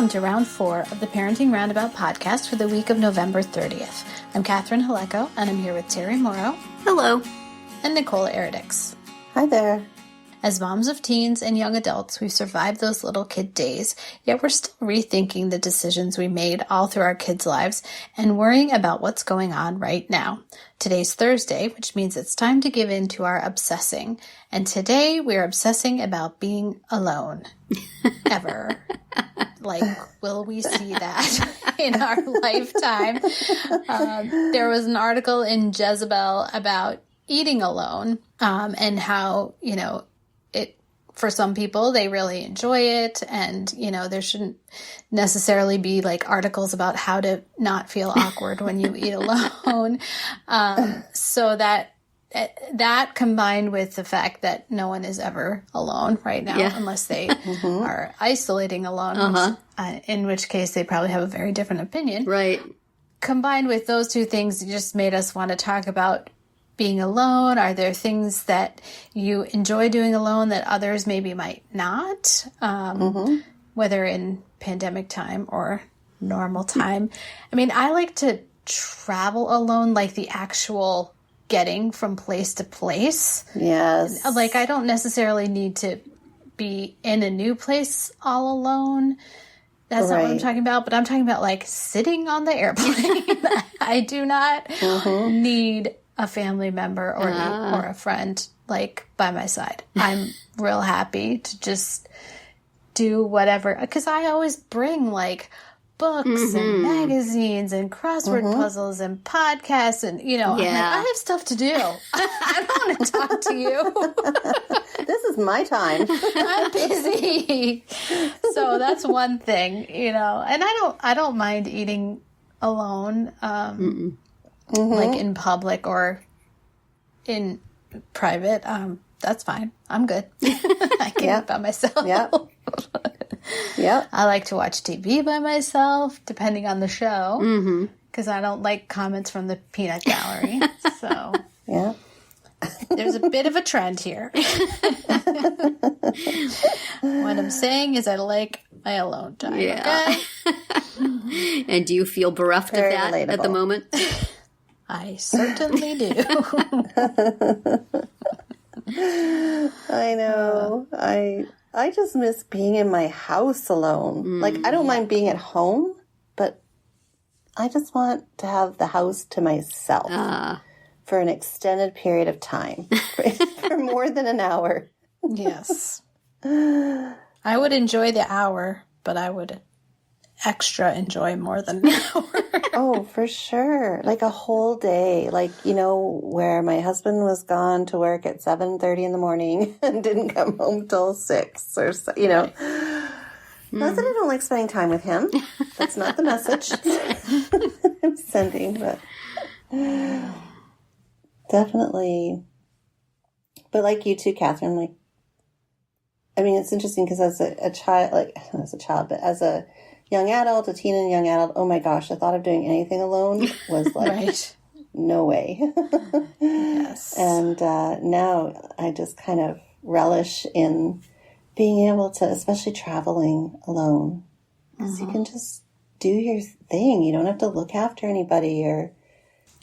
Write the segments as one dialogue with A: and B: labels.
A: Welcome to round 4 of the Parenting Roundabout podcast for the week of November 30th. I'm Catherine Haleko, and I'm here with Terry Morrow.
B: Hello.
A: And Nicole Eridix.
C: Hi there.
A: As moms of teens and young adults, we've survived those little kid days, yet we're still rethinking the decisions we made all through our kids' lives and worrying about what's going on right now. Today's Thursday, which means it's time to give in to our obsessing. And today we're obsessing about being alone. Ever. Like, will we see that in our lifetime? There was an article in Jezebel about eating alone and how, for some people, they really enjoy it. And, there shouldn't necessarily be like articles about how to not feel awkward when you eat alone. So that combined with the fact that no one is ever alone right now, unless they are isolating alone, in which case they probably have a very different opinion.
B: Right.
A: Combined with those two things, it just made us want to talk about being alone. Are there things that you enjoy doing alone that others maybe might not, whether in pandemic time or normal time? I mean, I like to travel alone, like the actual getting from place to place.
C: Yes.
A: Like, I don't necessarily need to be in a new place all alone. That's not what I'm talking about, but I'm talking about like sitting on the airplane. I do not need a family member or a friend like by my side. I'm real happy to just do whatever, because I always bring like books and magazines and crossword puzzles and podcasts and, I'm like, I have stuff to do. I don't want to talk to you.
C: This is my time.
A: I'm busy. So that's one thing, and I don't mind eating alone, like in public or in private. That's fine. I'm good. I can eat by myself. Yeah. I like to watch TV by myself, depending on the show, because I don't like comments from the peanut gallery. So there's a bit of a trend here. What I'm saying is I like my alone time. Yeah. Okay?
B: And do you feel bereft
C: Very
B: of that
C: relatable.
B: at the moment?
A: I certainly do.
C: I know. I just miss being in my house alone. Like, I don't mind being at home, but I just want to have the house to myself for an extended period of time, for more than an hour.
A: Yes. I would enjoy the hour, but I would extra enjoy more than an hour.
C: Oh, for sure. Like a whole day. Like, where my husband was gone to work at 7:30 in the morning and didn't come home till 6 or so, Not that I don't like spending time with him. That's not the message I'm sending, but definitely. But like you too, Catherine, it's interesting because as a child, but as a young adult, a teen and young adult, oh my gosh, the thought of doing anything alone was like, no way.
A: Yes.
C: And now I just kind of relish in being able to, especially traveling alone, because you can just do your thing. You don't have to look after anybody or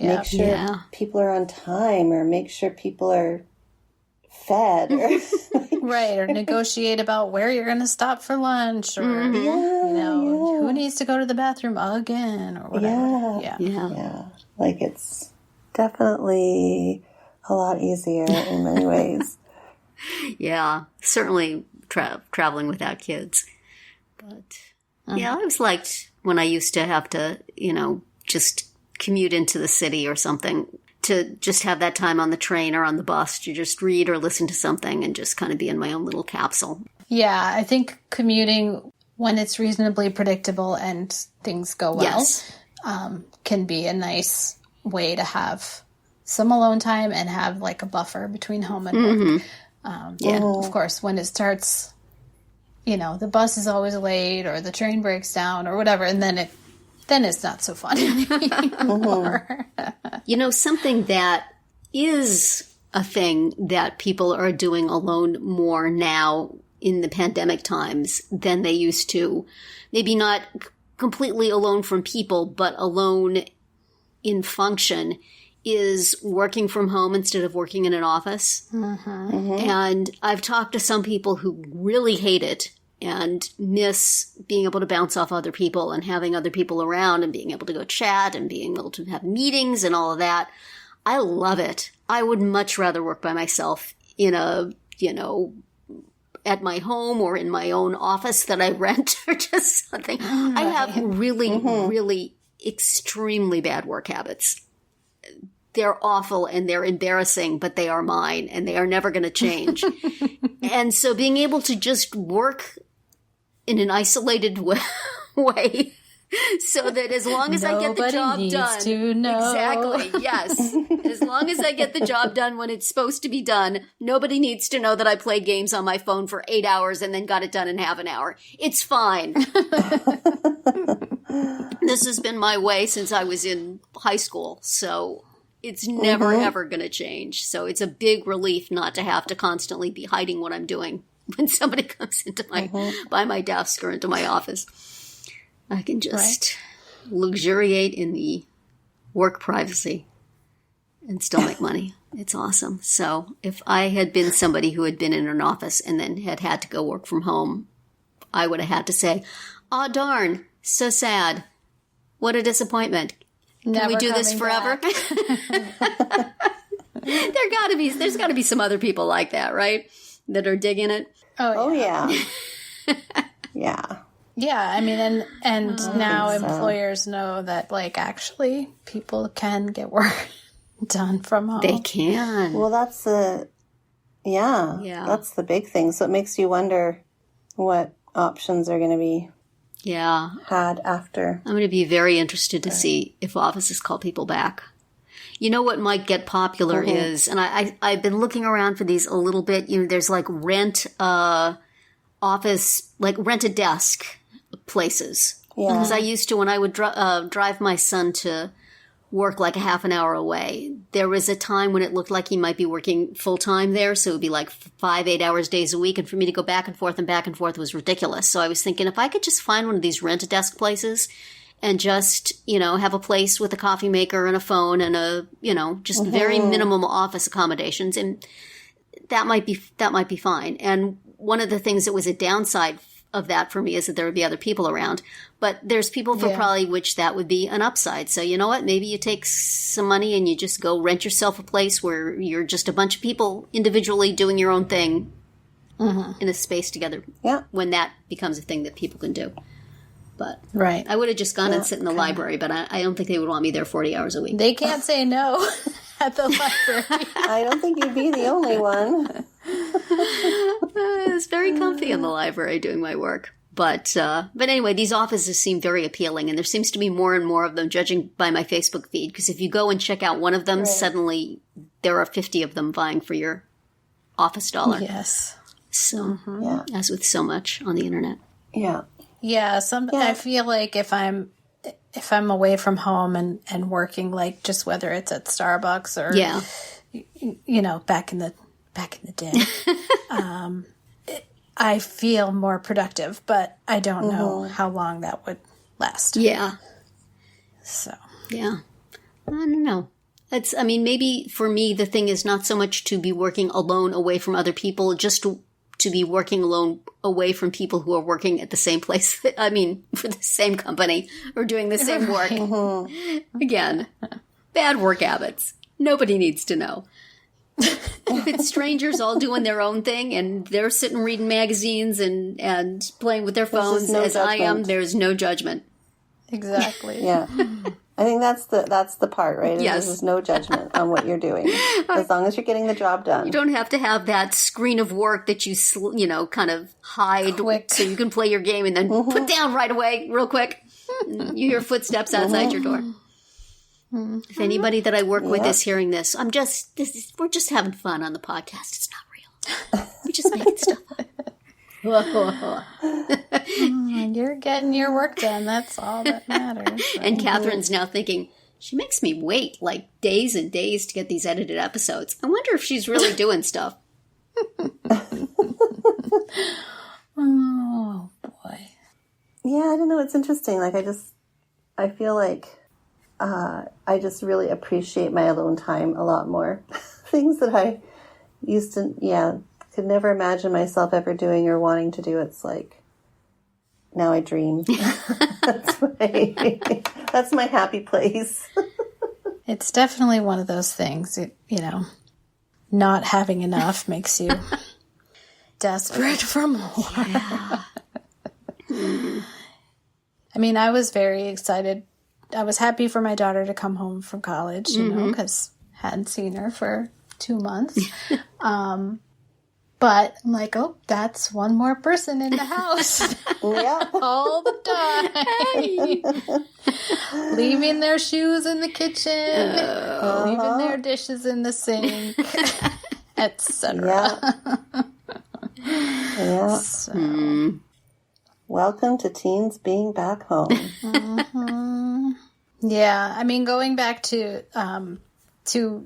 C: make sure people are on time or make sure people are fed or
A: or negotiate about where you're going to stop for lunch or who needs to go to the bathroom again or whatever.
C: Yeah. Like, it's definitely a lot easier in many ways.
B: Yeah, certainly traveling without kids. But I always liked when I used to have to, just commute into the city or something, to just have that time on the train or on the bus to just read or listen to something and just kind of be in my own little capsule.
A: Yeah, I think commuting, when it's reasonably predictable and things go well, can be a nice way to have some alone time and have like a buffer between home and work. Of course, when it starts, the bus is always late or the train breaks down or whatever, and then it's not so fun anymore.
B: Something that is a thing that people are doing alone more now in the pandemic times than they used to. Maybe not completely alone from people, but alone in function, is working from home instead of working in an office. And I've talked to some people who really hate it and miss being able to bounce off other people and having other people around and being able to go chat and being able to have meetings and all of that. I love it. I would much rather work by myself in a, at my home or in my own office that I rent or just something. I have really, really extremely bad work habits. They're awful and they're embarrassing, but they are mine and they are never going to change. And so being able to just work in an isolated way so that as long as I get the job done.
A: To know.
B: Exactly, yes. As long as I get the job done when it's supposed to be done, nobody needs to know that I played games on my phone for 8 hours and then got it done in half an hour. It's fine. This has been my way since I was in high school, so it's never, ever going to change. So it's a big relief not to have to constantly be hiding what I'm doing when somebody comes into by my desk or into my office. I can just luxuriate in the work privacy and still make money. It's awesome. So if I had been somebody who had been in an office and then had to go work from home, I would have had to say, "Aw, darn, so sad. What a disappointment. Can we do this forever?" There's got to be some other people like that, right? That are digging it.
C: Oh yeah. Yeah.
A: Yeah, I mean, and now employers know that, like, actually people can get work done from home.
B: They can.
C: Well, that's that's the big thing. So it makes you wonder what options are going to be had after.
B: I'm going to be very interested to see if offices call people back. You know what might get popular is, and I've been looking around for these a little bit. There's like rent office, like rent a desk places. Yeah. Because I used to, when I would drive my son to work like a half an hour away, there was a time when it looked like he might be working full time there. So it would be like 5-8 hours days a week. And for me to go back and forth was ridiculous. So I was thinking if I could just find one of these rent a desk places and just, have a place with a coffee maker and a phone and just very minimum office accommodations. And that might be fine. And one of the things that was a downside of that for me is that there would be other people around. But there's people for probably which that would be an upside. So you know what? Maybe you take some money and you just go rent yourself a place where you're just a bunch of people individually doing your own thing in a space together. Yeah. When that becomes a thing that people can do. But I would have just gone and sit in the library, but I don't think they would want me there 40 hours a week.
A: They can't say no at the library.
C: I don't think you'd be the only one.
B: It's very comfy in the library doing my work. But anyway, these offices seem very appealing, and there seems to be more and more of them, judging by my Facebook feed. Because if you go and check out one of them, suddenly there are 50 of them vying for your office dollar.
A: Yes.
B: So, as with so much on the internet.
C: Yeah.
A: Yeah. I feel like if I'm away from home and working, like just whether it's at Starbucks or back in the day, I feel more productive, but I don't know how long that would last.
B: Yeah.
A: So.
B: Yeah. I don't know. Maybe for me, the thing is not so much to be working alone away from other people, just to be working alone away from people who are working at the same place, for the same company or doing the same work. Again, bad work habits. Nobody needs to know. If it's strangers all doing their own thing and they're sitting reading magazines and playing with their phones as I am, there's no judgment.
A: Exactly.
C: Yeah. I think that's the part, right?
B: Yes.
C: There's no judgment on what you're doing, as long as you're getting the job done.
B: You don't have to have that screen of work that you kind of hide
A: quick,
B: so you can play your game and then put down right away, real quick. You hear footsteps outside your door. If anybody that I work with is hearing this, we're just having fun on the podcast. It's not real. We're just making stuff up.
A: You're getting your work done. That's all that matters.
B: And Catherine's now thinking, she makes me wait like days and days to get these edited episodes. I wonder if she's really doing stuff.
C: know, it's interesting. Like, I feel like I just really appreciate my alone time a lot more. Things that I used to, could never imagine myself ever doing or wanting to do. It's like, now I dream. That's my happy place.
A: It's definitely one of those things, not having enough makes you desperate for more.
B: Yeah.
A: I mean, I was very excited. I was happy for my daughter to come home from college, because I hadn't seen her for 2 months. But I'm like, oh, that's one more person in the house.
C: Yeah.
A: All the time. Leaving their shoes in the kitchen, leaving their dishes in the sink, etc.
C: Yeah.
A: So.
C: Welcome to teens being back home.
A: Yeah, I mean, going back to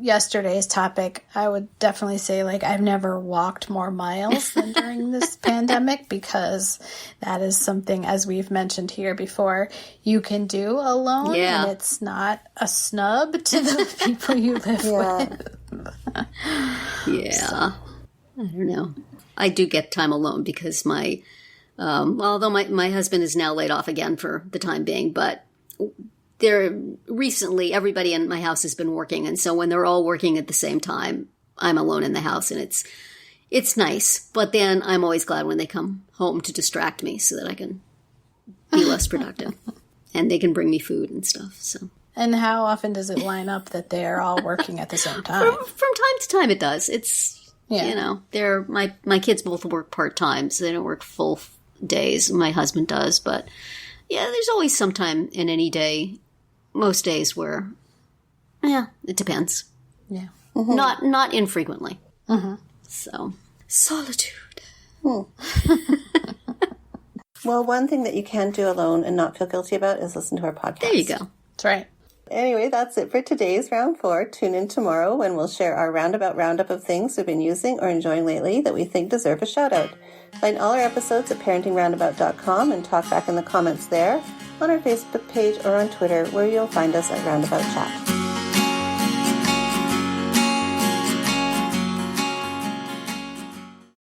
A: yesterday's topic, I would definitely say, like, I've never walked more miles than during this pandemic, because that is something, as we've mentioned here before, you can do alone, and it's not a snub to the people you live with.
B: Yeah. I don't know. I do get time alone because although my husband is now laid off again for the time being, but recently everybody in my house has been working, and so when they're all working at the same time, I'm alone in the house, and it's nice. But then I'm always glad when they come home to distract me so that I can be less productive, and they can bring me food and stuff. So.
A: And how often does it line up that they're all working at the same time?
B: From time to time, it does. It's they're my kids both work part-time, so they don't work full days. My husband does, but there's always some time in any day, most days, where it depends.
A: Yeah.
B: Not infrequently. So solitude.
C: Well, one thing that you can do alone and not feel guilty about is listen to our podcast.
B: There you go.
A: That's right.
C: Anyway, that's it for today's Round 4. Tune in tomorrow when we'll share our roundup of things we've been using or enjoying lately that we think deserve a shout-out. Find all our episodes at parentingroundabout.com and talk back in the comments there, on our Facebook page or on Twitter, where you'll find us at Roundabout Chat.